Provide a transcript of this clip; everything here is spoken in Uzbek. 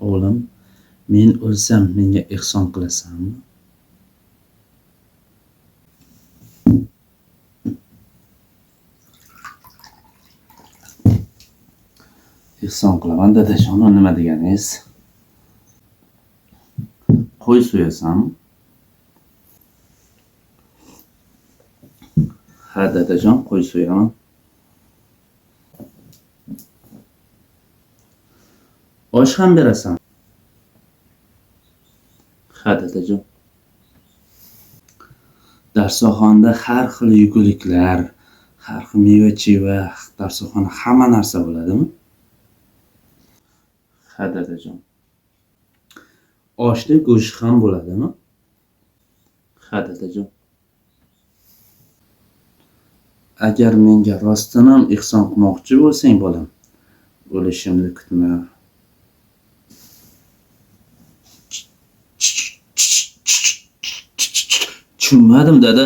O'g'lim, men o'lsam menga ehson qilasanmi? Ehson qilaman dadajon, nima deganingiz? Qo'y so'yasanmi? Ha dadajon, qo'y so'yaman. Osh ham berasan? Ha dadajon. Darsoxonda har xil yeguliklar, har xil meva-cheva, darsoxona hamma narsa bo'ladimi? Ha dadajon. Oshda go'sht ham bo'ladimi? Ha dadajon. Agar menga rostdan ham ehson qilmoqchi bo'lsang bolam, o'lishimni kutma. Tushunmadim dada.